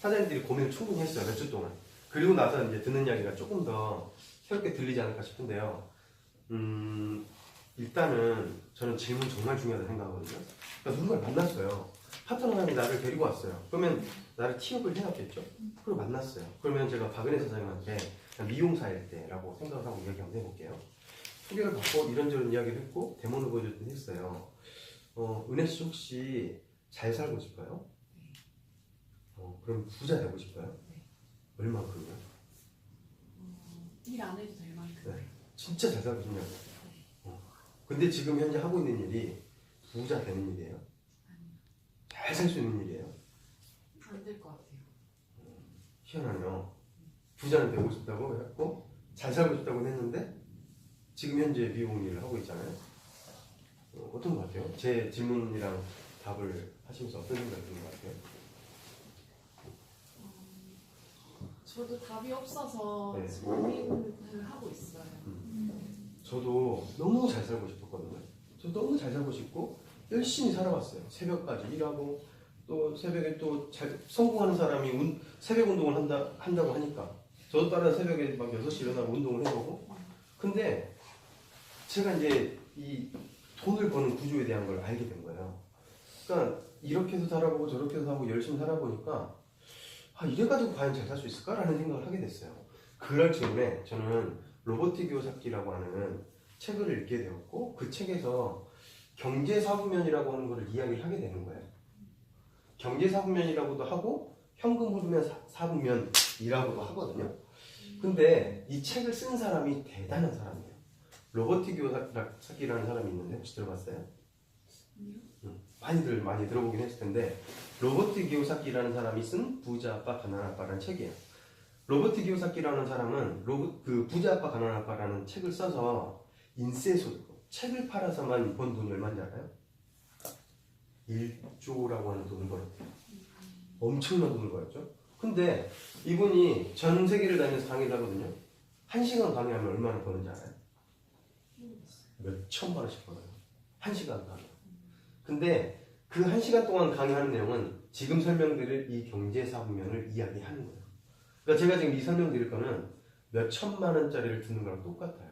사장님들이 고민을 충분히 했어요. 몇 주 동안. 그리고 나서 이제 듣는 이야기가 조금 더 새롭게 들리지 않을까 싶은데요. 일단은 저는 질문 정말 중요하다고 생각하거든요. 그러니까 누군가를 만났어요. 파트너님이 나를 데리고 왔어요. 그러면 나를 티업을 해놨겠죠? 그리고 만났어요. 그러면 제가 박은혜 사장님한테 미용사일 때라고 생각을 하고 이야기 한번 해볼게요. 소개를 받고 이런저런 이야기를 했고 데모를 보여줬더니 했어요. 은혜 씨 혹시 잘 살고 싶어요? 그럼 부자 되고 싶어요? 네. 얼마큼요? 일 안 해도 될 만큼. 네. 진짜 잘 살고 싶냐고. 근데 지금 현재 하고 있는 일이 부자 되는 일이에요? 아니요. 잘 살 수 있는 일이에요? 안 될 것 같아요. 희한하네요. 부자는 되고 싶다고 했고 잘 살고 싶다고 했는데 지금 현재 미용 일을 하고 있잖아요. 어떤 것 같아요? 제 질문이랑 답을 하시면서 어떤 생각이 드는 것 같아요? 저도 답이 없어서 네. 고민을 하고 있어요. 저도 너무 잘 살고 싶었거든요. 저 너무 잘 살고 싶고 열심히 살아왔어요. 새벽까지 일하고 또 새벽에 또 잘 성공하는 사람이 새벽 운동을 한다고 하니까 저도 따라 새벽에 막 6시 일어나고 운동을 해보고 근데 제가 이제 이 돈을 버는 구조에 대한 걸 알게 된 거예요. 그러니까 이렇게 해서 살아보고 저렇게 해서 하고 열심히 살아보니까 이래가지고 과연 잘 살 수 있을까라는 생각을 하게 됐어요. 그럴 즈음에 저는 로버트 기요사키라고 하는 책을 읽게 되었고 그 책에서 경제사부면이라고 하는 것을 이야기를 하게 되는 거예요. 경제사부면이라고도 하고 현금 흐르면 사부면이라고도 하거든요. 근데 이 책을 쓴 사람이 대단한 사람이에요. 로버트 기요사키라는 사람이 있는데 혹시 들어봤어요? 아니요. 많이들 많이 들어보긴 했을 텐데 로버트 기요사키라는 사람이 쓴 부자 아빠 가난한 아빠라는 책이에요. 로버트 기요사키라는 사람은 그 부자 아빠 가난한 아빠라는 책을 써서 인세소득 책을 팔아서만 번 돈이 얼마인지 알아요? 1조라고 하는 돈을 벌었대요. 엄청난 돈을 벌었죠. 근데 이분이 전 세계를 다니면서 강의를 하거든요. 1시간 강의하면 얼마나 버는지 알아요? 몇 천만 원씩 벌어요. 1시간 강의. 근데 그 1시간 동안 강의하는 내용은 지금 설명드릴 이 경제사부면을 이야기하는 거예요. 그러니까 제가 지금 이 설명드릴 거는 몇 천만 원짜리를 듣는 거랑 똑같아요.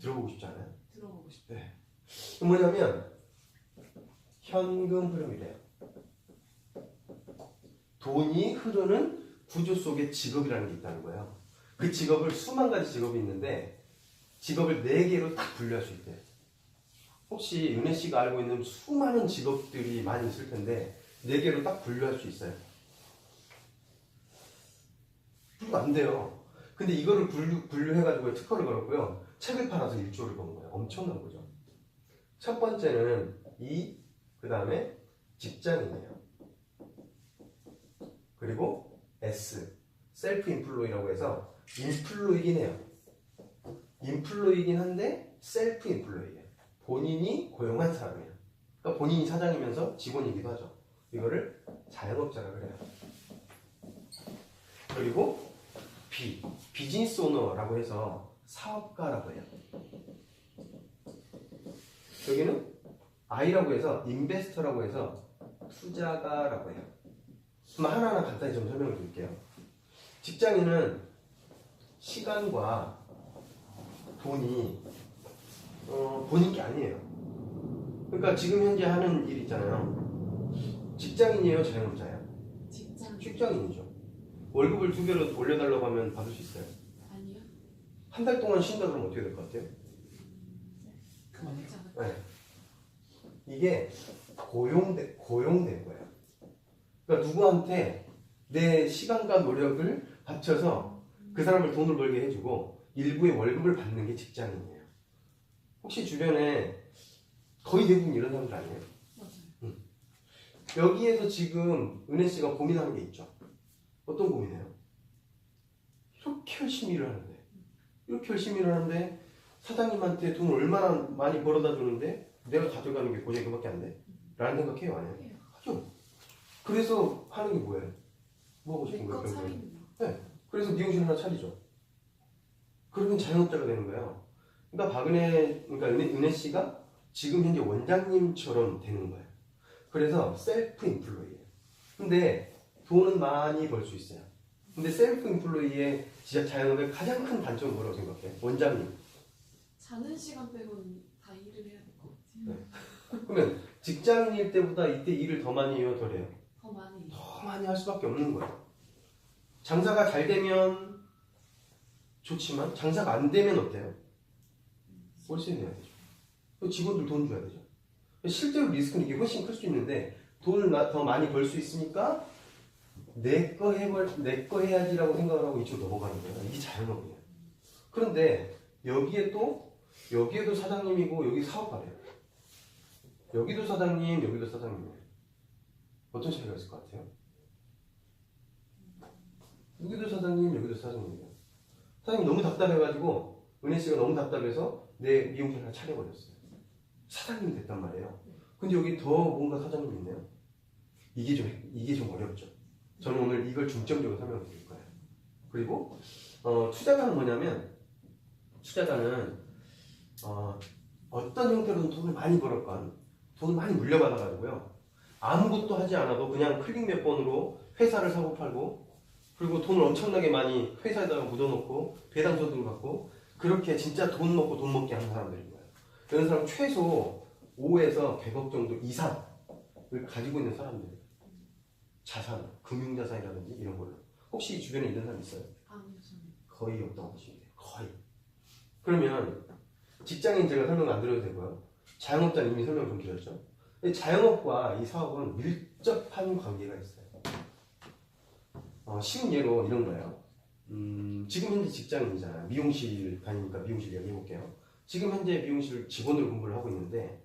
들어보고 싶지 않아요? 들어보고 싶어요. 네. 뭐냐면 현금 흐름이래요. 돈이 흐르는 구조 속에 직업이라는 게 있다는 거예요. 그 직업을 수만 가지 직업이 있는데 직업을 4개로 딱 분류할 수 있대요. 혹시 은혜 씨가 알고 있는 수많은 직업들이 많이 있을 텐데 4개로 딱 분류할 수 있어요. 분류가 안 돼요. 근데 이거를 분류해가지고 특허를 걸었고요. 책을 팔아서 1조를 번 거예요. 엄청난 거죠. 첫 번째는 그 다음에 직장인이에요. 그리고 S, 셀프 인플로이라고 해서 인플로이긴 해요. 인플로이긴 한데 셀프 인플로이예요. 본인이 고용한 사람이에요. 그러니까 본인이 사장이면서 직원이기도 하죠. 이거를 자영업자라 그래요. 그리고 B, 비즈니스 오너라고 해서 사업가라고 해요. 여기는 I라고 해서 인베스터라고 해서 투자가라고 해요. 그럼 하나하나 간단히 좀 설명을 드릴게요. 직장인은 시간과 돈이 본인 게 아니에요. 그러니까 지금 현재 하는 일 있잖아요. 직장인이에요, 자영업자예요? 직장인이죠. 월급을 2배로 올려달라고 하면 받을 수 있어요? 아니요. 한 달 동안 쉰다 그러면 어떻게 될 것 같아요? 그만하지 않을까요? 네. 이게 고용된 거예요. 그러니까 누구한테 내 시간과 노력을 바쳐서 그 사람을 돈을 벌게 해주고 일부의 월급을 받는 게 직장인이에요. 혹시 주변에 거의 대부분 이런 사람들 아니에요? 맞아요. 여기에서 지금 은혜 씨가 고민하는 게 있죠. 어떤 고민해요? 이렇게 열심히 일을 하는데 사장님한테 돈 얼마나 많이 벌어다 주는데 내가 가져가는 게 고작 이거밖에 안 돼? 라는 생각해요, 안 해요? 하죠. 그래서 하는 게 뭐예요? 뭐 하고 싶은 거예요? 내것 차리는 네. 그래서 미용실 하나 차리죠. 그러면 자영업자가 되는 거예요. 그러니까 은혜 씨가 지금 현재 원장님처럼 되는 거예요. 그래서 셀프 인플로이예요. 근데 돈은 많이 벌 수 있어요. 근데 셀프 인플로이의 진짜 자영업의 가장 큰 단점은 뭐라고 생각해? 원장님. 자는 시간 빼고는 다 일을 해야 될 것 같아요. 네. 그러면 직장인일 때보다 이때 일을 더 많이 해요, 덜 해요? 더 많이. 더 많이 할 수밖에 없는 거예요. 장사가 잘 되면 좋지만 장사가 안 되면 어때요? 월세 내야 되죠. 또 직원들 돈 줘야 되죠. 실제로 리스크는 이게 훨씬 클 수 있는데 돈을 더 많이 벌 수 있으니까 내 거 해야지라고 생각을 하고 이쪽으로 넘어가는 거예요. 이게 자영업이에요. 그런데 여기에도 사장님이고 여기 사업가래요. 여기도 사장님, 여기도 사장님이에요. 어떤 차이가 있을 것 같아요? 여기도 사장님, 여기도 사장님이에요. 사장님 너무 답답해가지고 은혜 씨가 너무 답답해서 내 미용실 하나 차려버렸어요. 사장님이 됐단 말이에요. 근데 여기 더 뭔가 사장님이 있네요. 이게 좀 어렵죠. 저는 오늘 이걸 중점적으로 설명을 드릴 거예요. 그리고 투자가는 뭐냐면 투자가는 어떤 형태로든 돈을 많이 벌었건 돈을 많이 물려받아가지고요. 아무것도 하지 않아도 그냥 클릭 몇 번으로 회사를 사고 팔고 그리고 돈을 엄청나게 많이 회사에다가 묻어놓고 배당소득을 받고 그렇게 진짜 돈 먹고 돈 먹게 하는 사람들인 거예요. 이런 사람 최소 5에서 100억 정도 이상을 가지고 있는 사람들. 자산, 금융자산이라든지 이런 걸로. 혹시 주변에 있는 사람 있어요? 아니요, 저는. 거의 없다고 보시면 돼요. 거의. 그러면 직장인 제가 설명 안 드려도 되고요. 자영업자는 이미 설명 좀 드렸죠. 자영업과 이 사업은 밀접한 관계가 있어요. 쉬운 예로 이런 거예요. 지금 현재 직장인이잖아요. 미용실 다니니까 미용실 이야기 해볼게요. 지금 현재 미용실 직원으로 근무를 하고 있는데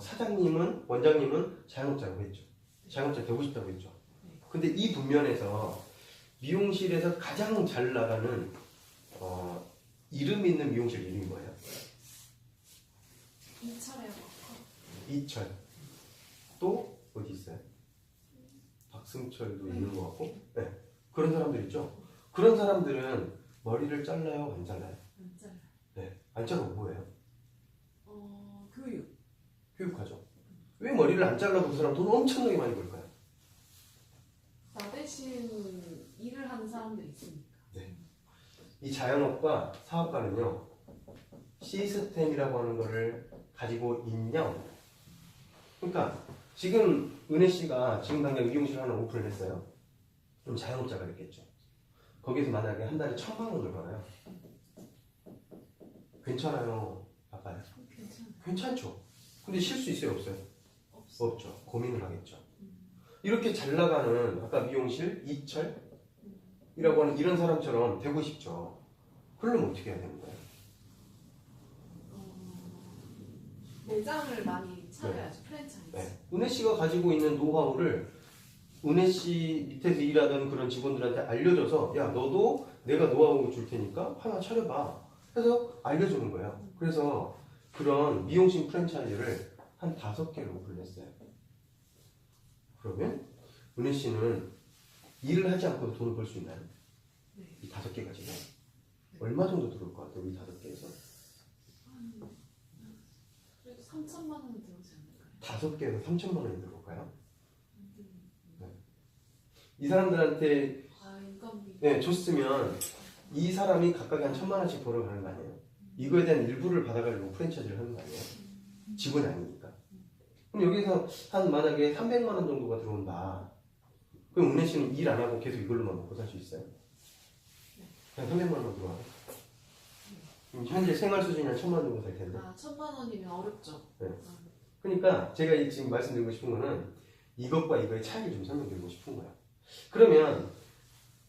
사장님은 원장님은 자영업자라고 했죠. 자영업자 되고 싶다고 했죠. 근데 이 분면에서 미용실에서 가장 잘 나가는 이름 있는 미용실 이름이 뭐예요? 이철이요. 이철. 또 어디 있어요? 박승철도 있는 것 같고. 네. 그런 사람들 있죠. 그런 사람들은 머리를 잘라요, 안 잘라요? 안 잘라요. 네. 안 자르고 뭐예요? 교육. 교육하죠. 왜 머리를 안 잘라도 그 사람 돈 엄청나게 많이 벌까요? 나 대신 일을 하는 사람들이 있으니까. 네. 이 자영업과 사업가는요, 시스템이라고 하는 거를 가지고 있냐? 그러니까 지금 은혜 씨가 지금 당장 미용실 하나 오픈을 했어요. 그럼 자영업자가 됐겠죠. 거기서 만약에 한 달에 1,000만 원을 벌어요. 괜찮아요, 아빠요? 괜찮아요. 괜찮죠. 근데 쉴 수 있어요, 없어요? 없어. 없죠. 고민을 하겠죠. 이렇게 잘 나가는 아까 미용실 이철이라고 하는 이런 사람처럼 되고 싶죠. 그러려면 어떻게 해야 되는 거예요? 매장을 많이 차려야죠. 프랜차이즈. 네. 은혜 씨가 가지고 있는 노하우를 은혜 씨 밑에서 일하던 그런 직원들한테 알려줘서 야 너도 내가 노하우 줄 테니까 하나 차려봐 해서 알려주는 거예요. 그래서 그런 미용실 프랜차이즈를 한 5개를 오픈했어요. 그러면 은혜 씨는 일을 하지 않고도 돈을 벌 수 있나요? 네. 이 5개 가지고 얼마 정도 들어올 것 같아요? 이 5개에서 그래도 3천만 원은 들어오지 않을까요? 5개에서 3천만 원이 들어올까요? 네. 이 사람들한테 인건비. 네, 줬으면 이 사람이 각각에 한 1,000만 원씩 벌어가는 거 아니에요? 이거에 대한 일부를 받아가지고 프랜차이즈를 하는 거 아니에요? 직원이 아니니까. 그럼 여기서 한 만약에 300만 원 정도가 들어온다. 그럼 은혜 씨는 일 안 하고 계속 이걸로만 먹고 살 수 있어요? 그냥 300만 원만 들어와요? 그럼 현재 생활 수준이 한 1,000만 원 정도 될 텐데. 1,000만 원이면 어렵죠. 네. 그러니까 제가 지금 말씀드리고 싶은 거는 이것과 이거의 차이를 좀 설명드리고 싶은 거예요. 그러면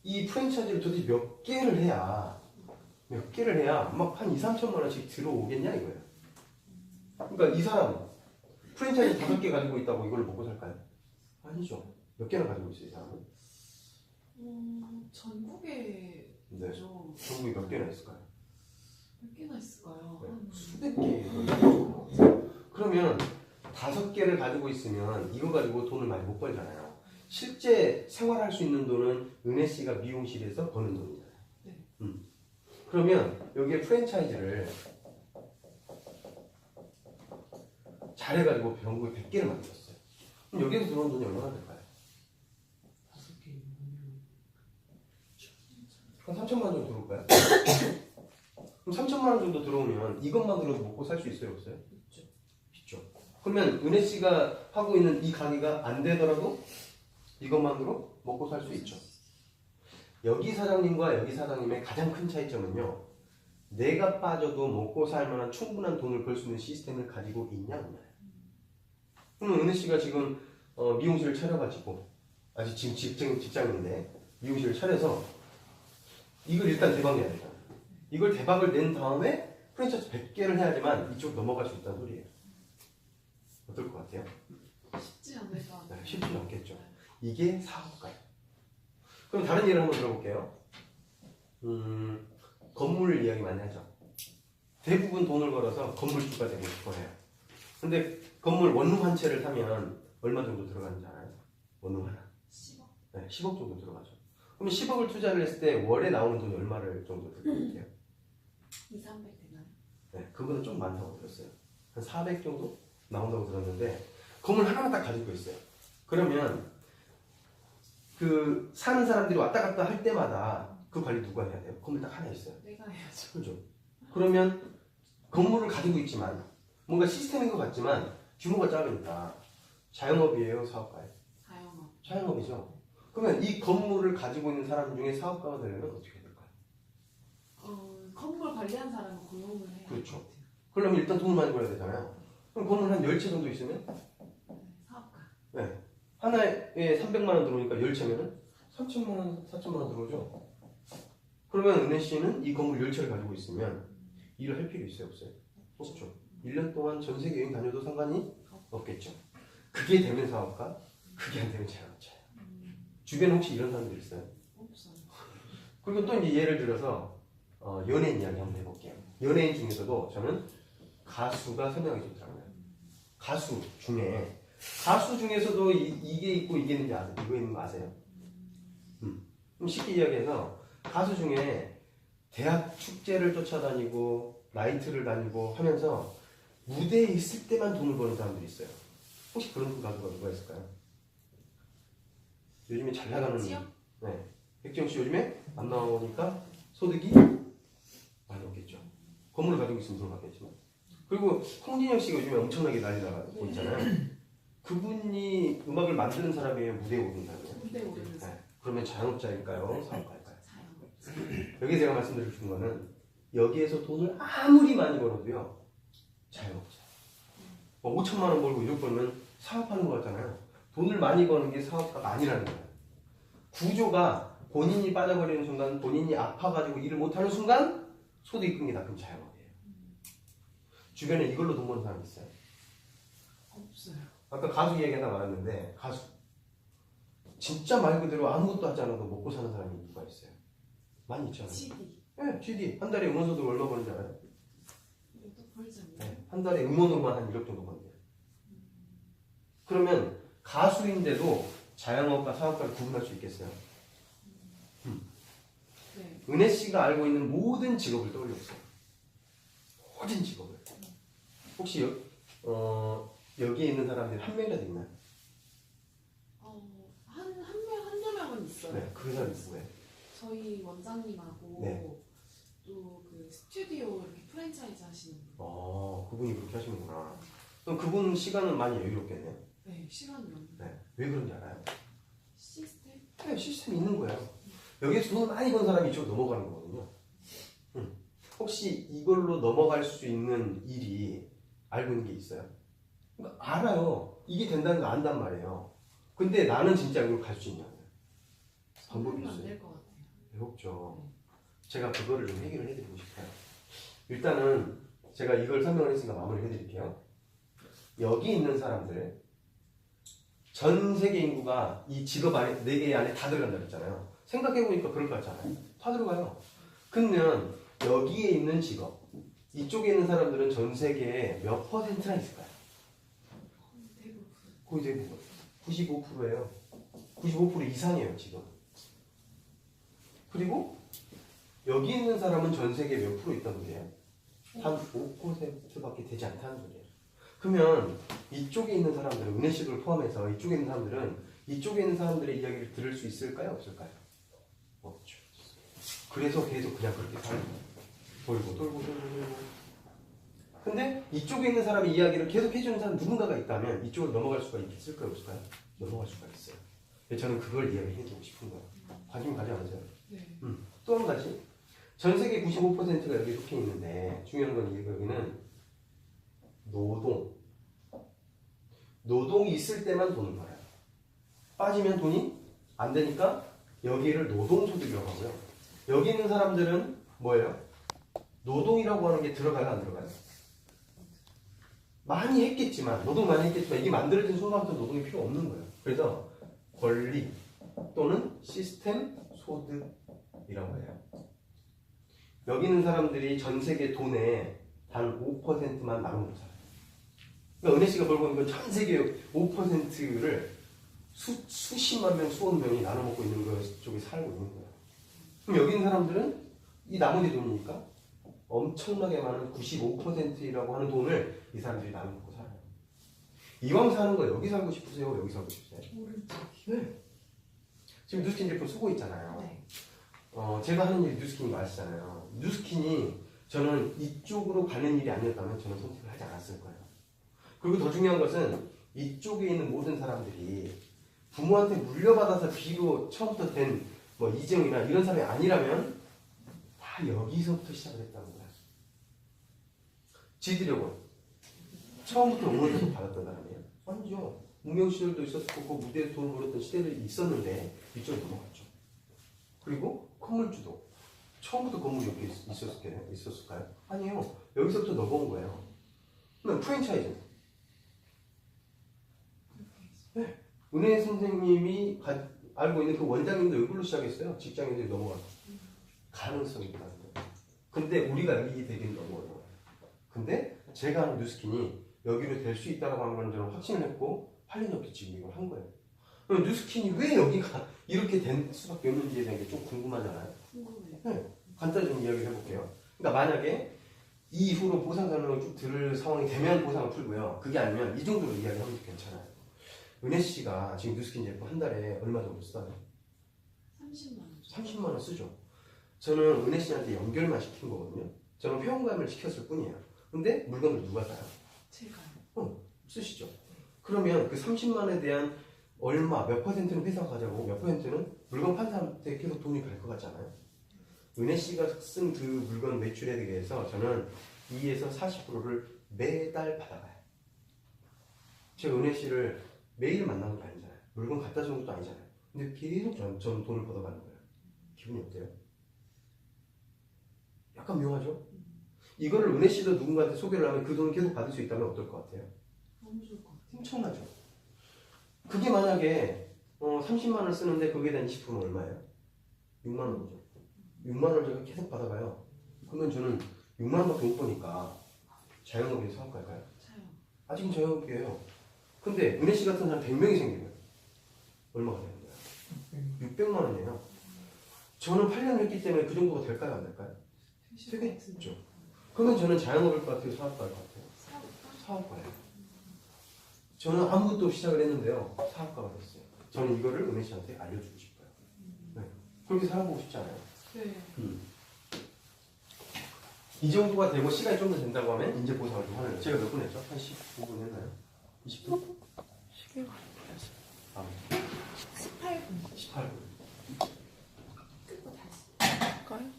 이 프랜차이즈를 도대체 몇 개를 해야 막 한 2, 3천만 원씩 들어오겠냐 이거예요. 그러니까 이 사람 프랜차이즈 5개 가지고 있다고 이걸 먹고 살까요? 아니죠. 몇 개나 가지고 있어요, 이 사람은? 전국에 네. 좀 전국에 몇 개나 있을까요? 몇 개나 있을까요? 네. 한 수백 개. 그러면 5개를 가지고 있으면 이거 가지고 돈을 많이 못 벌잖아요. 실제 생활할 수 있는 돈은 은혜 씨가 미용실에서 버는 돈이잖아요. 네. 그러면 여기에 프랜차이즈를 잘해가지고 병국에 100개를 만들었어요. 그럼 여기서 들어온 돈이 얼마나 될까요? 한 3천만 원 정도 들어올까요? 그럼 3천만 원 정도 들어오면 이것만으로도 먹고 살 수 있어요, 없어요? 있죠. 있죠. 그러면 은혜 씨가 하고 있는 이 가게가 안 되더라도 이것만으로 먹고 살 수 있죠. 여기 사장님과 여기 사장님의 가장 큰 차이점은요. 내가 빠져도 먹고 살 만한 충분한 돈을 벌 수 있는 시스템을 가지고 있냐 없냐요. 그럼 은혜 씨가 지금 미용실을 차려가지고 아직 지금 직장인데 미용실을 차려서 이걸 일단 대박내야 되잖아. 이걸 대박을 낸 다음에 프랜차이즈 100개를 해야지만 이쪽 넘어갈 수 있다는 소리예요. 어떨 것 같아요? 쉽지 않을 것 같아요. 네, 쉽지 않겠죠. 이게 사업가예요. 그럼 다른 예를 한번 들어볼게요. 건물 이야기 많이 하죠. 대부분 돈을 벌어서 건물주가 되고 싶어 해요. 근데 건물 원룸 한 채를 사면 얼마 정도 들어가는지 알아요? 원룸 하나. 10억? 네, 10억 정도 들어가죠. 그럼 10억을 투자를 했을 때 월에 나오는 돈이 얼마를 정도 들 것 같아요? 2, 300 되나요? 네, 그거는 좀 많다고 들었어요. 한 400 정도 나온다고 들었는데 건물 하나만 딱 가지고 있어요. 그러면 그 사는 사람들이 왔다 갔다 할 때마다 그 관리 누가 해야 돼요? 건물 딱 하나 있어요. 내가 해야죠. 그렇죠. 그러면 건물을 가지고 있지만 뭔가 시스템인 것 같지만 규모가 작으니까 자영업이에요, 사업가예요? 자영업. 자영업이죠. 그러면 이 건물을 가지고 있는 사람 중에 사업가가 되려면 어떻게 될까요? 건물 관리한 사람은 고용을 해야 그렇죠. 될 것 같아요. 그러면 일단 돈을 많이 벌어야 되잖아요. 그럼 건물 한 10채 정도 있으면 네, 사업가. 네. 하나에 300만 원 들어오니까 10채면은 3천만 원, 4천만 원 들어오죠. 그러면 은혜 씨는 이 건물 10채를 가지고 있으면 일을 할 필요 있어요, 없어요? 없죠. 1년 동안 전 세계 여행 다녀도 상관이 없겠죠. 그게 되면 사업가, 그게 안 되면 자영업자예요. 주변에 혹시 이런 사람들 있어요? 없어요. 그리고 또 이제 예를 들어서 연예인 이야기 한번 해볼게요. 연예인 중에서도 저는 가수가 선명하게 좋더라고요. 가수 중에서도 이게 있고 이게 있는지 아세요? 이거 있는 거 아세요? 그럼 쉽게 이야기해서 가수 중에 대학 축제를 쫓아다니고 나이트를 다니고 하면서 무대에 있을 때만 돈을 버는 사람들이 있어요. 혹시 그런 가수가 누가 있을까요? 요즘에 잘 나가는 백지영? 네. 백지영 씨 요즘에 안 나오니까 소득이 많이 없겠죠. 건물을 가지고 있으면 돈 받겠지만. 그리고 홍진영 씨가 요즘에 엄청나게 난리 나고 있잖아요. 그분이 음악을 만드는 사람이에요, 무대에 오는 사람이에요? 무대 오르는 사람. 네. 그러면 자영업자일까요? 사업가일까요? 자영업. 여기 제가 말씀드리고 싶은 거는 여기에서 돈을 아무리 많이 벌어도요, 자영업자. 5천만 원 벌고 1억 벌면 사업하는 거 같잖아요. 돈을 많이 버는 게 사업가가 아니라는 거예요. 구조가 본인이 빠져버리는 순간, 본인이 아파가지고 일을 못하는 순간 소득이 끊기다. 그럼 자영업이에요. 주변에 이걸로 돈 버는 사람 있어요? 없어요. 아까 가수 얘기 하나 말했는데 가수 진짜 말 그대로 아무것도 하지 않아도 먹고 사는 사람이 누가 있어요? 많이 있잖아요. CD. 네, GD 한 달에 음원 소득 얼마 버는지 알아요? 이것도 벌지 않나요? 네, 한 달에 음원으로만 한 1억 정도 번대요. 그러면 가수인데도 자영업과 사업가를 구분할 수 있겠어요? 네. 은혜 씨가 알고 있는 모든 직업을 떠올려보세요. 모든 직업을. 혹시 여기에 있는 사람들이 한 명이라도 있나요? 한두 명은 있어요. 네, 그 사람이 누구예요? 저희 원장님하고 네. 또 그 스튜디오 이렇게 프랜차이즈 하시는 분. 그분이 그렇게 하시는구나. 그럼 그분 시간은 많이 여유롭겠네요. 네, 시간이 없는 네, 왜 그런지 알아요? 시스템? 네, 시스템이 있는 거예요. 여기서 돈을 많이 번 사람이 이쪽으로 넘어가는 거거든요. 혹시 이걸로 넘어갈 수 있는 일이 알고 있는 게 있어요? 그러니까 알아요. 이게 된다는 거 안단 말이에요. 근데 나는 진짜 이걸 갈 수 있냐고요. 방법이 있어요. 안될 것 같아요. 배웠죠. 제가 그거를 좀 해결을 해드리고 싶어요. 일단은 제가 이걸 설명을 했으니까 마무리를 해드릴게요. 여기 있는 사람들, 전 세계 인구가 이 직업 안에, 4개 안에 다 들어간다고 했잖아요. 생각해보니까 그럴 것 같지 않아요? 다 들어가요. 그러면 여기에 있는 직업, 이쪽에 있는 사람들은 전 세계에 몇 퍼센트나 있을까요? 대부분. 거의 대부분. 95%예요. 95% 이상이에요, 지금. 그리고 여기 있는 사람은 전 세계에 몇 프로 있다는 소리예요? 한 5%밖에 되지 않다는 소리예요. 그러면 이쪽에 있는 사람들은, 은혜 씨를 포함해서 이쪽에 있는 사람들은 이쪽에 있는 사람들의 이야기를 들을 수 있을까요? 없을까요? 없죠. 그래서 계속 그냥 그렇게 살고 돌고 돌고 돌고 돌고. 근데 이쪽에 있는 사람이 이야기를 계속 해주는 사람 누군가가 있다면 이쪽으로 넘어갈 수가 있을까요? 없을까요? 넘어갈 수가 있어요. 저는 그걸 이야기해주고 싶은 거예요. 관심 가지 않으세요? 네. 또 한 가지. 전 세계 95%가 여기 속해 있는데 중요한 건 여기는 노동이 있을 때만 돈을 벌어요. 빠지면 돈이 안 되니까 여기를 노동소득이라고 하고요. 여기 있는 사람들은 뭐예요? 노동이라고 하는 게 들어가요, 안 들어가요? 많이 했겠지만, 노동 많이 했겠지만 이게 만들어진 순간부터 노동이 필요 없는 거예요. 그래서 권리 또는 시스템 소득이라고 해요. 여기 있는 사람들이 전 세계 돈의 단 5%만 나눠먹고 살아요. 그러니까 은혜 씨가 벌고 있는 건 전 세계 5%를 수십만 명, 수억 명이 나눠먹고 있는 것 쪽에 살고 있는 거예요. 그럼 여기 있는 사람들은 이 나머지 돈이니까 엄청나게 많은 95%라고 하는 돈을 이 사람들이 나눠먹고 살아요. 이왕 사는 거 여기 살고 싶으세요? 여기 살고 싶으세요? 오른쪽. 네. 지금 뉴스킨 제품 쓰고 있잖아요. 네. 제가 하는 일이 뉴스킨인 거 아시잖아요. 뉴스킨이 저는 이쪽으로 가는 일이 아니었다면 저는 선택을 하지 않았을 거예요. 그리고 더 중요한 것은 이쪽에 있는 모든 사람들이 부모한테 물려받아서 비로 처음부터 된 뭐 이재용이나 이런 사람이 아니라면 다 여기서부터 시작을 했다는 거예요. 지드래곤 처음부터 응원을 받았던 사람이에요. 아니죠. 무명 시절도 있었고 그 무대에서 돈을 벌었던 시대들이 있었는데 이쪽으로 넘어갔죠. 그리고 건물주도 처음부터 건물이 여기 있었을까요? 아니에요. 여기서부터 넘어온 거예요. 그럼 프랜차이즈. 네. 은혜 선생님이 알고 있는 그 원장님도 이걸로 시작했어요. 직장인들이 넘어가고. 가능성이 있다는 거예요. 근데 우리가 여기 되긴 너무 어려워요. 근데 제가 하는 뉴스킨이 여기로 될 수 있다고 하는 건 저는 확신을 했고 8년 넘게 지금 이걸 한 거예요. 그럼 뉴스킨이 왜 여기가 이렇게 된 수밖에 없는지에 대한 게 좀 궁금하잖아요. 궁금해요. 네. 간단히 좀 이야기를 해볼게요. 그러니까 만약에 이후로 보상 설명을 쭉 들을 상황이 되면 보상을 풀고요. 그게 아니면 이 정도로 이야기하면 괜찮아요. 은혜 씨가 지금 뉴스킨 제품 한 달에 얼마 정도 써요? 30만 원. 30만 원 쓰죠. 저는 은혜 씨한테 연결만 시킨 거거든요. 저는 회원가입을 시켰을 뿐이에요. 근데 물건을 누가 사요? 제가요. 쓰시죠. 그러면 그 30만 원에 대한 얼마, 몇 퍼센트는 회사가 가져가고 몇 퍼센트는 물건 판 사람한테 계속 돈이 갈 것 같잖아요. 은혜 씨가 쓴 그 물건 매출에 대해서 저는 2에서 40%를 매달 받아가요. 제가 은혜 씨를 매일 만나는 게 아니잖아요. 물건 갖다 주는 것도 아니잖아요. 근데 계속 전 돈을 걷어가는 거예요. 기분이 어때요? 약간 묘하죠? 이거를 은혜 씨도 누군가한테 소개를 하면 그 돈을 계속 받을 수 있다면 어떨 것 같아요? 너무 좋을 것 같아요. 엄청나죠? 그게 만약에 30만 원을 쓰는데 거기에 대한 20%는 얼마예요? 6만 원이죠. 6만 원을 제가 계속 받아가요. 그러면 저는 6만 원밖에 못 버니까 자영업에 사업갈까요? 차요. 아직은 자영업이에요. 근데 은혜 씨 같은 사람 100명이 생기면 얼마가 되는 거예요? 600만 원이에요. 저는 8년을 했기 때문에 그 정도가 될까요? 안 될까요? 되겠죠. 그러면 저는 자영업일 것 같아요? 사업가일 것 같아요? 사업가예요. 저는 아무것도 시작을 했는데요. 사업가가 됐어요. 저는 이거를 은혜 씨한테 알려주고 싶어요. 네. 그렇게 살아보고 싶지 않아요? 네. 이 정도가 되고 시간이 좀 더 된다고 하면 이제 보상을 좀 하는 거예요. 제가 몇 분 했죠? 한 15분 했나요? 20분? 11분. 아, 18분. 18분. 끝고 다시. 할까요?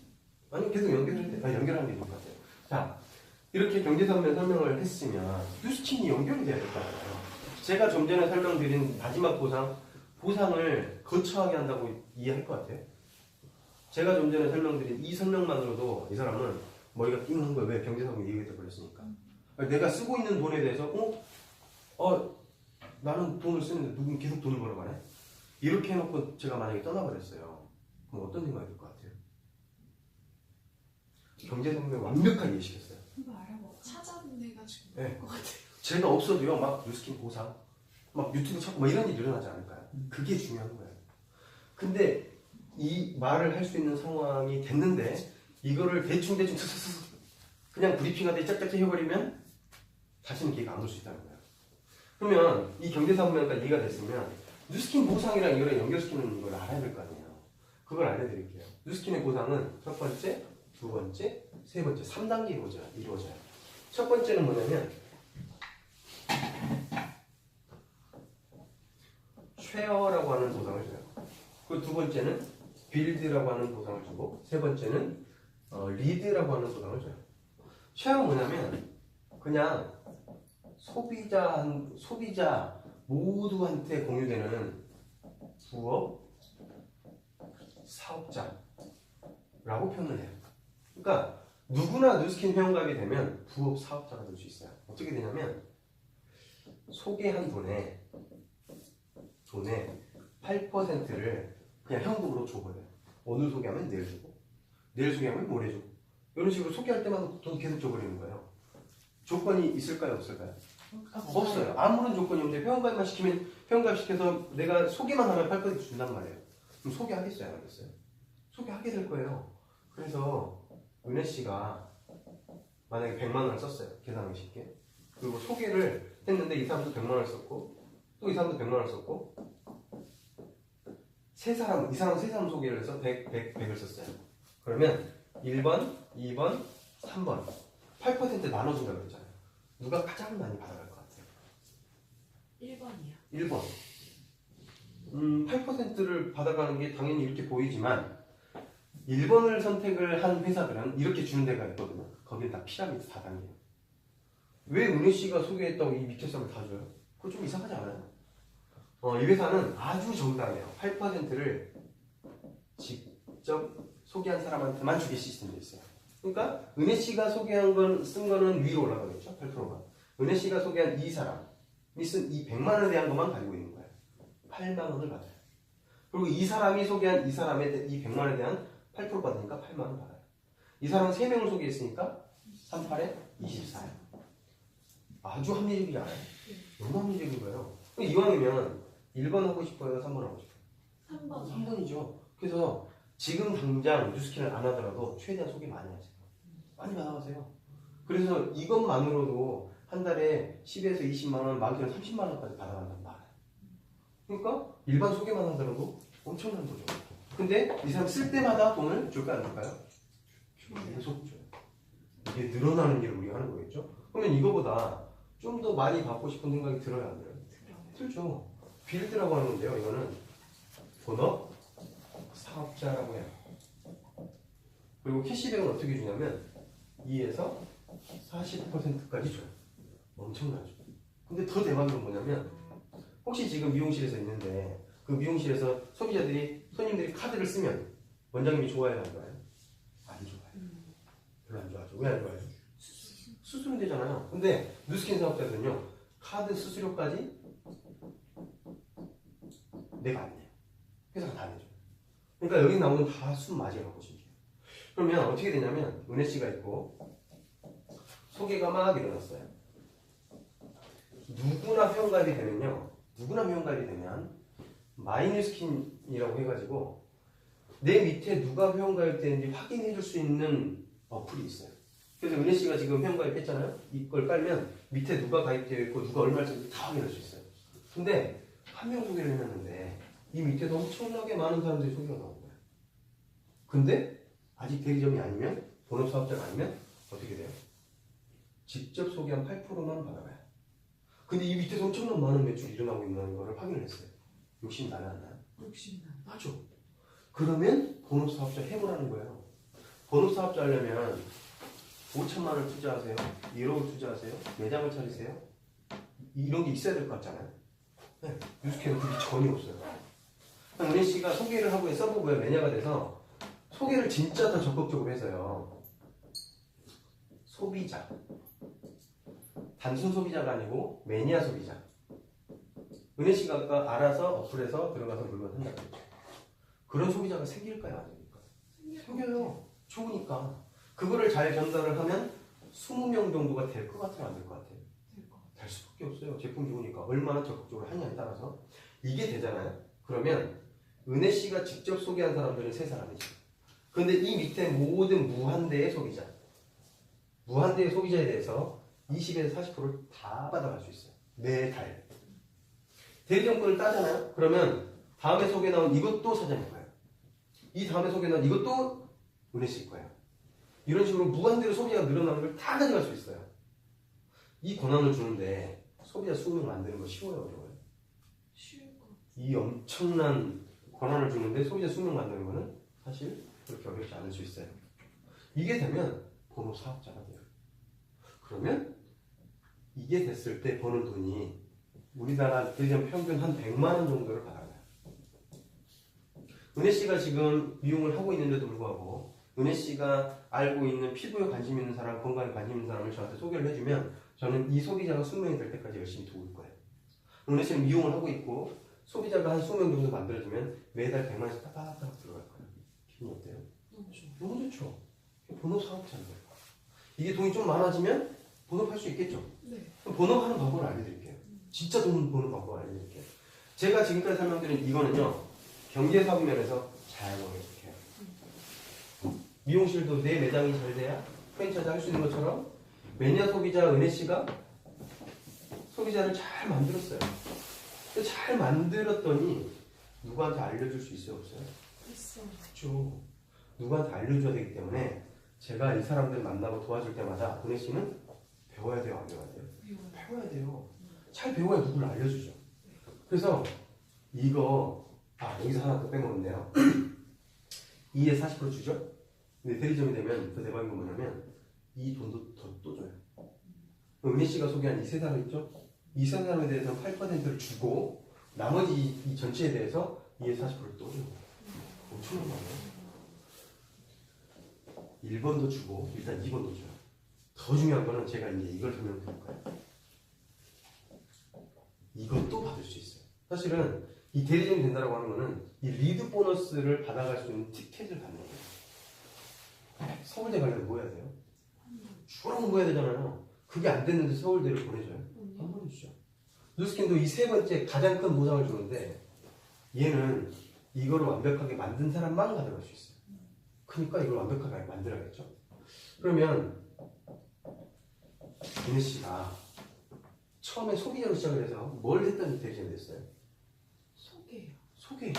아니 계속 연결하는 게 좋을 것 같아요. 자, 이렇게 경제산면 설명을 했으면 뉴스킨이 연결이 돼야 될 거 아니에요. 제가 좀 전에 설명드린 마지막 보상을 거쳐하게 한다고 이해할 것 같아요. 제가 좀 전에 설명드린 이 설명만으로도 이 사람은 머리가 띵한 거예요. 왜? 경제산면 얘기해 버렸으니까. 내가 쓰고 있는 돈에 대해서 나는 돈을 쓰는데 누군 계속 돈을 벌어가네? 이렇게 해놓고 제가 만약에 떠나버렸어요. 그럼 어떤 생각이 들 것 같아요? 경제성명을 완벽하게 이해시켰어요. 이거 알아봐. 찾아내가지고 네. 할 것 같아요. 제가 없어도요, 막 뉴스킨 보상, 막 유튜브 찾고 막 이런 일이 일어나지 않을까요? 그게 중요한 거예요. 근데 이 말을 할 수 있는 상황이 됐는데 이거를 대충 그냥 브리핑하듯이 짝짝짝 해버리면 다시는 기회가 안 올 수 있다는 거예요. 그러면 이 경제사업명까지 이해가 됐으면 뉴스킨 보상이랑 이거를 연결시키는 걸 알아야 될 거 아니에요. 그걸 알려드릴게요. 뉴스킨의 보상은 첫 번째, 두 번째, 세 번째, 3단계 이루어져요. 첫 번째는 뭐냐면 쉐어라고 하는 보상을 줘요. 그 두 번째는 빌드라고 하는 보상을 주고 세 번째는 리드라고 하는 보상을 줘요. 쉐어는 뭐냐면 그냥 소비자 모두한테 공유되는 부업 사업자라고 표현을 해요. 그러니까 누구나 뉴스킨 회원가입이 되면 부업 사업자가 될 수 있어요. 어떻게 되냐면 소개한 돈의 8%를 그냥 현금으로 줘버려요. 오늘 소개하면 내일 주고 내일 소개하면 모레 주고 이런 식으로 소개할 때마다 돈 계속 줘버리는 거예요. 조건이 있을까요? 없을까요? 없어요. 아무런 조건이 없는데 회원가입만 시키면 회원가입시켜서 내가 소개만 하면 8% 준단 말이에요. 그럼 소개하겠어요? 안 하겠어요? 소개하게 될 거예요. 그래서 은혜 씨가 만약에 100만 원을 썼어요. 계산하기 쉽게. 그리고 소개를 했는데 이 사람도 100만 원을 썼고 또 이 사람도 100만 원을 썼고 이 사람 세 사람 소개를 해서 100을 썼어요. 그러면 1번, 2번, 3번 8% 나눠준다고 그랬잖아요. 누가 가장 많이 받아갈 것 같아요? 1번이요. 1번. 8%를 받아가는 게 당연히 이렇게 보이지만 1번을 선택을 한 회사들은 이렇게 주는 데가 있거든요. 거기는 다 피라미드 4단계예요. 왜 은혜 씨가 소개했다고 이 밑에 사람을 다 줘요? 그거 좀 이상하지 않아요? 이 회사는 아주 정당해요. 8%를 직접 소개한 사람한테만 주게 시스템이 있어요. 그러니까 은혜 씨가 소개한 쓴 거는 위로 올라가겠죠? 8%가. 은혜 씨가 소개한 이 사람이 쓴 이 100만 원에 대한 것만 가지고 있는 거예요. 8만 원을 받아요. 그리고 이 사람이 소개한 이 사람의 이 100만 원에 대한 8% 받으니까 8만 원 받아요. 이 사람은 3명을 소개했으니까 38에 24요. 아주 합리적이지 않아요? 너무 합리적인 거예요. 이왕이면 1번 하고 싶어요? 3번 하고 싶어요? 3번. 3번이죠. 그래서 지금 당장 뉴스킨을 안 하더라도 최대한 소개 많이 하세요. 많이 받아가세요. 그래서 이것만으로도 한 달에 10에서 20만 원, 많게는 30만 원까지 받아간단 말이에요. 그러니까 일반 소개만 하더라도 엄청난 거죠. 근데 이 사람 쓸 때마다 돈을 줄까 안 줄까요? 계속 줘요. 이게 늘어나는 일을 우리가 하는 거겠죠? 그러면 이거보다 좀 더 많이 받고 싶은 생각이 들어요, 안 들어요? 들죠. 빌드라고 하는 건데요. 이거는 본업 사업자라고 해요. 그리고 캐시백은 어떻게 주냐면 2에서 40%까지 줘요. 엄청나죠. 근데 더 대박인 건 뭐냐면 혹시 지금 미용실에서 있는데 그 미용실에서 손님들이 카드를 쓰면 원장님이 좋아해요, 안 좋아해요? 안 좋아해요. 별로 안 좋아하죠. 왜 안 좋아해요? 수수료 되잖아요. 근데 뉴스킨 사업자들은요, 카드 수수료까지 내가 안 내요. 회사가 다 내죠. 그러니까 여기 나오는 다 순 맞이라고 보시면 돼요. 그러면 어떻게 되냐면 은혜 씨가 있고 소개가 막 일어났어요. 누구나 회원가입이 되면 마이뉴스킨이라고 해가지고 내 밑에 누가 회원가입되는지 확인해 줄 수 있는 어플이 있어요. 그래서 은혜 씨가 지금 회원가입했잖아요. 이걸 깔면 밑에 누가 가입되어 있고 누가 얼마를 썼는지 다 확인할 수 있어요. 근데 한 명 소개를 해놨는데 이 밑에도 엄청나게 많은 사람들이 소개가 나온 거예요. 근데 아직 대리점이 아니면 본업 사업자가 아니면 어떻게 돼요? 직접 소개한 8%만 받아가요. 근데 이 밑에서 엄청난 많은 매출이 일어나고 있는 거를 확인을 했어요. 욕심 나나 안 나요? 욕심나. 맞죠. 그러면 본업 사업자 해보라는 거예요. 본업 사업자 하려면 5천만 원을 투자하세요. 1억을 투자하세요. 매장을 차리세요. 이런 게 있어야 될 것 같잖아요. 네, 뉴스캔은 그게 전혀 없어요. 은혜 씨가 소개를 하고 서브고에 매니아가 돼서 소개를 진짜 더 적극적으로 해서요. 소비자. 단순 소비자가 아니고 매니아 소비자. 은혜 씨가 아까 알아서 어플에서 들어가서 물건 산다고 했죠. 그런 소비자가 생길까요? 안 생길까요? 생겨요. 좋으니까. 그거를 잘 전달을 하면 20명 정도가 될 것 같아요? 안 될 것 같아요? 될 수밖에 없어요. 제품 좋으니까. 얼마나 적극적으로 하냐에 따라서. 이게 되잖아요. 그러면 은혜 씨가 직접 소개한 사람들은 3사람이죠. 근데 이 밑에 모든 무한대의 소비자. 무한대의 소비자에 대해서 20에서 40%를 다 받아갈 수 있어요. 매달. 대리점권을 따잖아요. 그러면 다음에 소개 나온 이것도 사장님 거예요. 이 다음에 소개는 이것도 은혜 씨 거예요. 이런 식으로 무한대로 소비자가 늘어나는 걸 다 가져갈 수 있어요. 이 권한을 주는데 소비자 20명 만드는 거 쉬워요, 어려워요? 쉬울 것 같아. 이 엄청난 권한을 주는데 소비자 20명 만드는 거는 사실 그렇게 어렵지 않을 수 있어요. 이게 되면 본업 사업자가 돼요. 그러면 이게 됐을 때 버는 돈이 우리나라 대리점 평균 한 100만 원 정도를 받아가요. 은혜 씨가 지금 미용을 하고 있는데도 불구하고 은혜 씨가 알고 있는 피부에 관심 있는 사람, 건강에 관심 있는 사람을 저한테 소개를 해주면 저는 이 소비자가 20명이 될 때까지 열심히 도울 거예요. 은혜 씨는 미용을 하고 있고 소비자가 한 20명 정도 만들어주면 매달 100만 원씩 따박따박 들어갈 거예요. 기분이 어때요? 너무 좋아. 너무 좋죠. 본업 사업자인 거예요. 이게 돈이 좀 많아지면 본업할 수 있겠죠. 네. 그럼 본업하는 방법을 알려드릴게요. 진짜 돈 버는 방법을 알려드릴게요. 제가 지금까지 설명드린 이거는요. 경제사업 면에서 다양하게 해요. 미용실도 내 매장이 잘 돼야 프랜차이즈 할 수 있는 것처럼 매니아 소비자 은혜 씨가 소비자를 잘 만들었어요. 잘 만들었더니 누구한테 알려줄 수 있어요, 없어요? 있어. 그렇죠. 누구한테 알려줘야 되기 때문에 제가 이 사람들 만나고 도와줄 때마다 은혜 씨는 배워야 돼요, 안 배워야 돼요? 배워요. 배워야 돼요. 잘 배워야 누구를 알려주죠. 그래서 이거 여기서 하나 더 빼먹었네요. 2에 40% 주죠? 근데 대리점이 되면 더 대박인 건 뭐냐면 이 돈도 또 줘요. 은혜 씨가 소개한 이 세 사람 있죠? 이 세 사람에 대해서는 8%를 주고 나머지 이 전체에 대해서 2에 40%를 또 줘요. 엄청난 거예요. 1번도 주고 일단 2번도 줘요. 더 중요한 거는 제가 이제 이걸 설명드릴 거예요. 이것도 받을 수 있어요. 사실은 이 대리점이 된다라고 하는 거는 이 리드 보너스를 받아갈 수 있는 티켓을 받는 거예요. 서울대 가려면 뭐 해야 돼요? 쭉 공부해야 되잖아요. 그게 안 됐는데 서울대를 보내줘요. 안 보내주죠. 누스킨도 이 세 번째 가장 큰 보상을 주는데 얘는 이거를 완벽하게 만든 사람만 가져갈 수 있어요. 그러니까 이걸 완벽하게 만들어야겠죠. 그러면 윤혜 씨가 처음에 소비자로 시작을 해서 뭘 했더니 대리점이 됐어요? 소개요. 소개예요.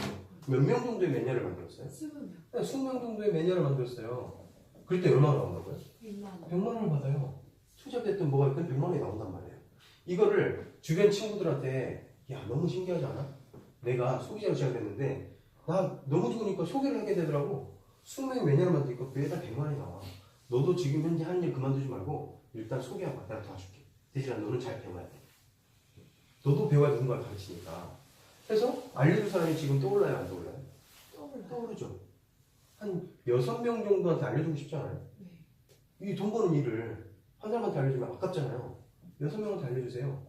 몇 명 정도의 매니아를 만들었어요? 20명. 20명 정도의 매니아를 만들었어요. 그럴 때 얼마나 나온다고요? 100만 원. 100만 원을 받아요. 투잡됐든 뭐가 됐든 100만 원이 나온단 말이에요. 이거를 주변 친구들한테 야 너무 신기하지 않아? 내가 소비자로 시작했는데 나 너무 좋으니까 소개를 하게 되더라고. 20명의 매니아를 만드니까 매달 100만 원이 나와. 너도 지금 현재 하는 일 그만두지 말고 일단 소개하고 내가 도와줄게. 대신에 너는 잘 배워야 돼. 너도 배워야 누군가를 가르치니까. 그래서 알려줄 사람이 지금 떠올라요, 안 떠올라요? 떠올라요. 떠오르죠. 한 6명 정도한테 알려주고 싶지 않아요? 네. 이 돈 버는 일을 한 사람한테 알려주면 아깝잖아요. 6명한테 알려주세요.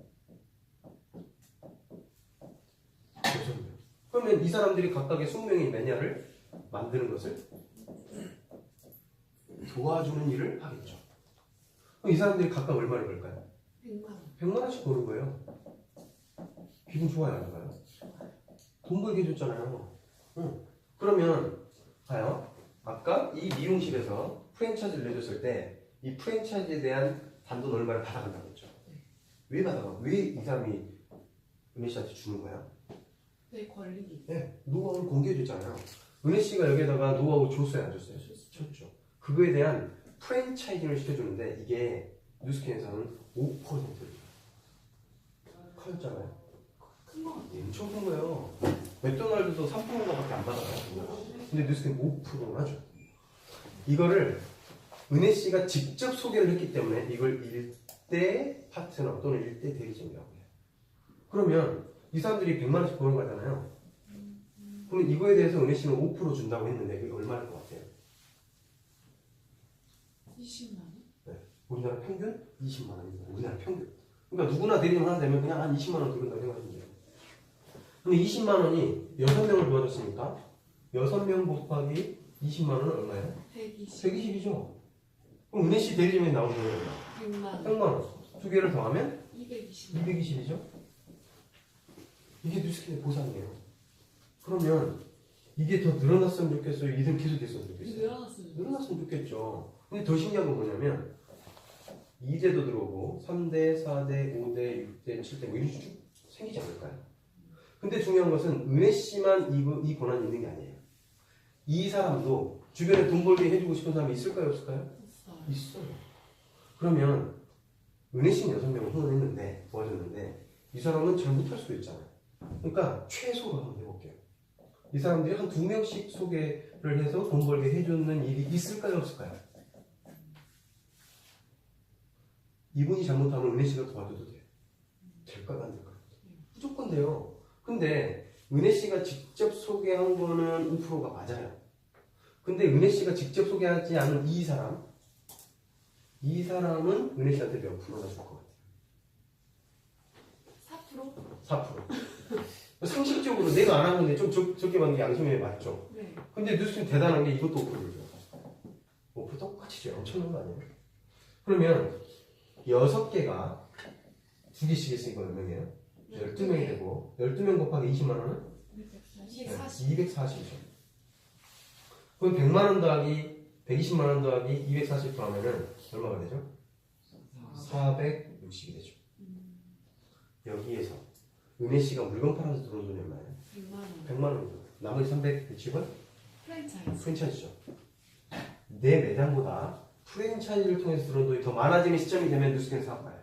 6명. 그러면 이 사람들이 각각의 20명의 매니아를 만드는 것을 도와주는 일을 하겠죠. 그럼 이 사람들이 각각 얼마를 벌까요? 100만 원. 100만 원씩 버는 거예요. 기분 좋아요, 안 좋아요? 돈 벌게 해줬잖아요. 응. 그러면 봐요. 아까 이 미용실에서 프랜차이즈를 내줬을 때 이 프랜차이즈에 대한 단돈 얼마를 받아간다고 했죠. 왜 받아가? 왜 이 사람이 은혜 씨한테 주는 거야? 내 권리. 네, 노하우를 공개해줬잖아요. 은혜 씨가 여기에다가 노하우 줬어요, 안 줬어요? 줬죠. 그거에 대한 프랜차이징을 시켜주는데 이게 뉴스캔에서는 5%를 줘요. 커졌잖아요. 큰 거 같아요. 엄청 큰 거예요. 맥도날드도 3%밖에 안 받아가요. 근데 뉴스캔 5%나 줘. 이거를 은혜 씨가 직접 소개를 했기 때문에 이걸 일대 파트너 또는 일대 대리점이라고 해요. 그러면 이 사람들이 100만 원씩 버는 거잖아요. 그럼 이거에 대해서 은혜 씨는 5% 준다고 했는데 그게 얼마일 것 같아요? 20만 원? 네. 우리나라 평균 20만 원입니다. 우리나라 평균. 그러니까 누구나 대리점 하나 되면 그냥 한 20만 원 들은다고 생각하시면 돼요. 근데 20만 원이 6명을 도와줬으니까 6명 곱하기 20만 원은 얼마예요? 120. 120이죠. 그럼 은혜 씨 대리점에 나온 돈이 얼마? 100만 원. 100만 원. 두 개를 더하면 220만 원. 220이죠. 이게 뉴스킨의 보상이에요. 그러면 이게 더 늘어났으면 좋겠어요? 이들 계속 됐으면 좋겠어요? 늘어났으면 늘어났으면 좋겠죠. 근데 더 신기한 건 뭐냐면 2대도 들어오고 3대, 4대, 5대, 6대, 7대 뭐 이런 쭉 생기지 않을까요? 근데 중요한 것은 은혜 씨만 이 권한이 있는 게 아니에요. 이 사람도 주변에 돈 벌게 해주고 싶은 사람이 있을까요? 없을까요? 있어요. 있어요. 그러면 은혜신 6명을 후원했는데 도와줬는데 이 사람은 잘 못할 수도 있잖아요. 그러니까 최소로 한번 해볼게요. 이 사람들이 한 2명씩 소개를 해서 돈 벌게 해주는 일이 있을까요? 없을까요? 이분이 잘못하면 은혜씨가 도와줘도 돼요. 될까요? 안 될까요? 무조건 돼요. 근데 은혜씨가 직접 소개한 거는 5%가 맞아요. 근데 은혜씨가 직접 소개하지 않은 이 사람은 은혜씨한테 몇 프로나 줄 것 같아요? 4%? 4%. 상식적으로 내가 안 한 건데 좀 적게 받는 게 양심에 맞죠? 네. 근데 뉴스는 대단한 게 이것도 5%를 줘요. 5% 똑같이 줘요. 엄청난 거 아니에요? 그러면 6개가 2개씩 했으니까 몇 명이에요? 12명이 되고 12명 곱하기 20만 원은? 240이죠. 그럼 100만 원 더하기 120만 원 더하기 240 더하면은 얼마가 되죠? 460이 되죠. 여기에서 은혜 씨가 물건 팔아서 들어온 돈이 얼마예요? 100만 원. 100만 원이죠. 나머지 360은 프랜차이즈. 프랜차이즈죠. 내 매장보다 프랜차이즈를 통해서 들어온 돈이 더 많아지는 시점이 되면 뉴스캔 사업가예요.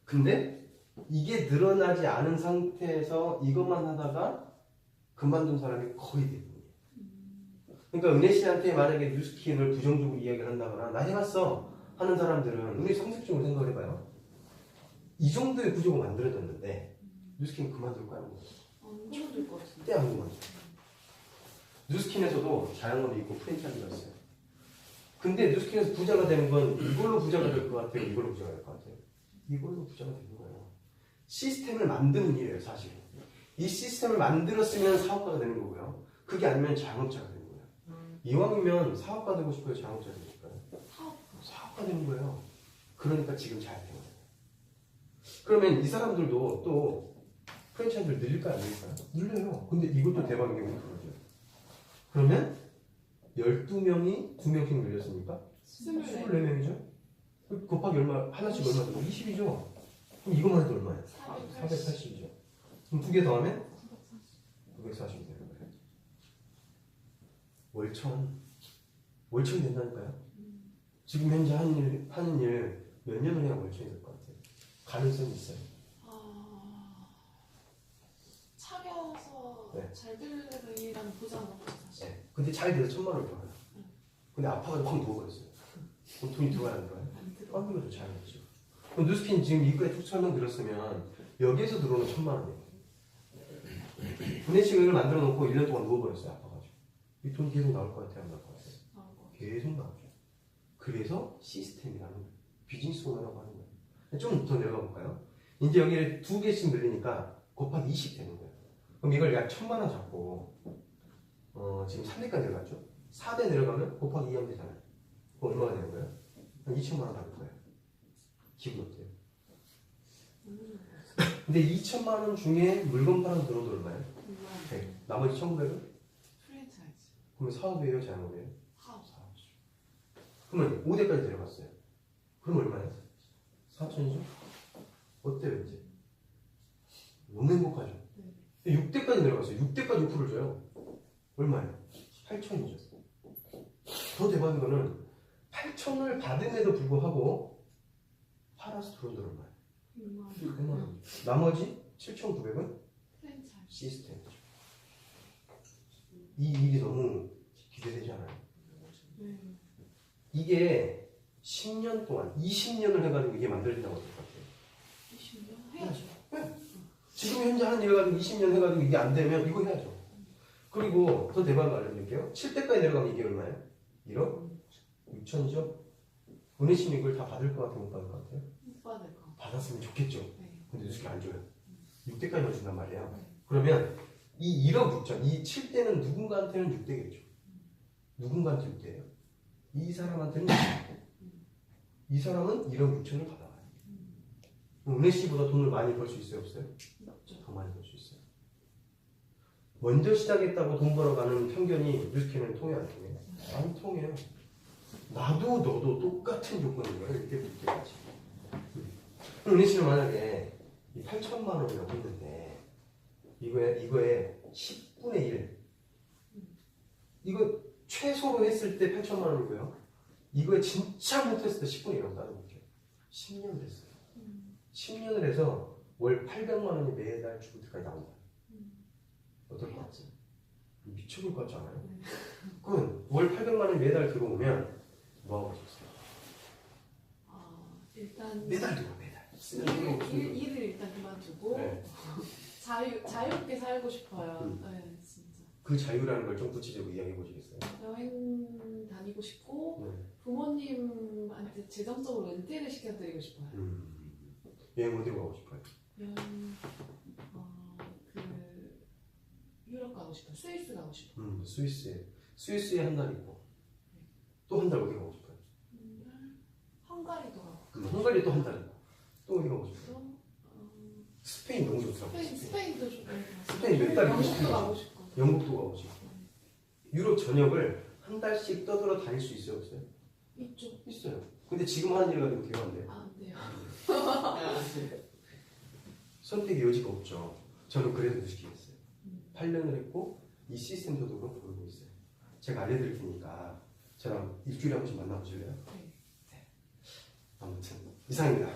근데 이게 늘어나지 않은 상태에서 이것만 하다가 그만둔 사람이 거의 대부분이에요. 그러니까 은혜 씨한테 만약에 뉴스킨을 부정적으로 이야기를 한다거나 나 해봤어 하는 사람들은 은혜 상식적으로 생각을 해봐요. 이 정도의 구조가 만들어졌는데 뉴스킨 그만둘까요? 안 그만둘 것 같은데. 때안 그만둬요. 뉴스킨에서도 자영업이 있고 프랜차이즈가 있어요. 근데 뉴스킨에서 부자가 되는 건 이걸로 부자가 될 것 같아요? 이걸로 부자가 될 것 같아요? 이걸로 부자가 되는 거예요. 시스템을 만드는 일이에요, 사실. 이 시스템을 만들었으면 사업가가 되는 거고요. 그게 아니면 자영업자가 되는 거예요. 이왕이면 사업가 되고 싶어요, 자영업자 되고 싶어요? 사업가 되는 거예요. 그러니까 지금 잘 되는 거예요. 그러면 이 사람들도 또 프랜차이즈를 늘릴까요, 안 늘릴까요? 늘려요. 근데 이것도 대박인 게 5%죠. 그러면 12명이 2명씩 늘렸으니까 24명이죠? 곱하기 얼마, 하나씩 얼마 되고 20이죠? 그럼 이것만 해도 얼마예요? 480이죠. 그럼 2개 더하면 940이 되는 거예요. 월천이 된다니까요. 지금 현재 하는 일 몇 년을 해야 월천이 될 것 같아요? 가능성이 있어요. 차려서 네. 잘 들리라는 보장은 없죠 사실. 네. 근데 잘 돼서 1,000만 원을 벌어요. 근데 아파가지고 확 누워버렸어요. 그럼 돈이 들어가야 안 들어가요? 안 들어. 안 들어도 잘 되죠. 그럼 뉴스킨 지금 이거에 쭉 설명드렸으면 여기에서 들어오는 1,000만 원이에요. 분해식을 만들어 놓고 1년 동안 누워버렸어요. 아파가지고. 이 돈 계속 나올 것 같아요? 안 나올 것 같아요? 나온 거. 계속 나오죠. 그래서 시스템이라는 거예요. 비즈니스 오너라고 하는 거예요. 좀 더 내려가 볼까요? 이제 여기를 2개씩 늘리니까 곱하기 20 되는 거예요. 그럼 이걸 약 1,000만 원 잡고 지금 3대까지 내려갔죠? 4대 내려가면 곱하기 2 하면 되잖아요. 그럼 얼마가 되는 거예요? 한 2,000만 원 받을 거예요. 기분 어때요? 근데 2,000만 원 중에 물건 팔아서 들어도 얼마예요? 네. 나머지 1,900은? 프랜차이즈. 그러면 사업이에요? 자영업이에요? 사업. 사업이죠. 그러면 5대까지 내려갔어요. 그럼 얼마예요? 4천이죠? 어때요 이제? 너무 행복하죠? 네. 6대까지 내려갔어요. 6대까지 5%를 줘요. 얼마예요? 8천이죠. 더 대박인 거는 8천을 받음에도 불구하고 팔아서 들어온 돈 얼마예요? 100만 원. 나머지 7,900은 프랜차이즈. 시스템이죠. 이 일이 너무 기대되지 않아요? 네. 이게 10년 동안 20년을 해가지고 이게 만들어진다고 할 것 같아요. 20년 해야죠. 지금 현재 하는 일 가지고 20년 해가지고 이게 안 되면 이거 해야죠. 그리고 더 대박인 거 알려드릴게요. 7대까지 내려가면 이게 얼마예요? 1억 6천이죠? 은혜씨는 이걸 다 받을 것 같아요? 못 받을 것 같아요? 못 받을 거. 받았으면 좋겠죠. 네. 근데 뉴스가 안 줘요. 6대까지만 준단 말이에요. 네. 그러면 이 1억 6천, 이 7대는 누군가한테는 6대겠죠. 누군가한테 6대예요. 이 사람한테는 6대. 이 사람은 1억 6천을 받아와요. 은혜 씨보다 돈을 많이 벌 수 있어요? 없어요? 더 많이 벌 수 있어요. 먼저 시작했다고 돈 벌어가는 편견이 뉴스캔은 통해 안 통해요? 안 통해요. 나도 너도 똑같은 조건인 거예요. 이렇게 붙여야지. 은혜 씨는 만약에 이 8천만 원이라고 했는데 이거에 10분의 1 이거 최소로 했을 때 8천만 원이고요. 이거에 진짜 못했을 때 10분이라고 따져볼게요. 10년을 했어요. 10년을 해서 월 800만 원이 매달 주고 때까지 나온다. 어떨 것 같지? 미쳐볼 것 같지 않아요? 그럼 월 800만 원이 매달 들어오면 뭐 하고 싶어요? 일단 매달 들어와, 매달. 일을 일단 그만두고 네. 자유롭게 살고 싶어요. 네, 진짜. 그 자유라는 걸 좀 구체적으로 이야기해 보시겠어요? 여행 다니고 싶고 네. 부모님한테 재정적으로 은퇴를 시켜드리고 싶어요. 여행 어디로 가고 싶어요? 여행 유럽 가고 싶어요. 스위스 가고 싶어요. 스위스에 한 달 있고 또 한 달 어디 가고 싶어요? 헝가리도 가고 헝가리 또 한 달 있고 또 어디 가고 싶어요? 또 스페인 너무 좋더라고요. 스페인도 좋아요. 스페인 몇 달이고 영국도 싶어요? 가고 싶고. 영국도 가고 싶고 유럽 전역을 한 달씩 떠들어 다닐 수 있어요? 없어요? 있죠. 있어요. 근데 지금 하는 일 가지고 되게 안 돼요. 안 돼요. 선택의 여지가 없죠. 저는 그래서 무식했어요. 8년을 했고 이 시스템 도덕으로 보고 있어요. 제가 알려드릴 테니까 저랑 일주일에 한 번씩 만나보실래요? 네. 아무튼 이상입니다.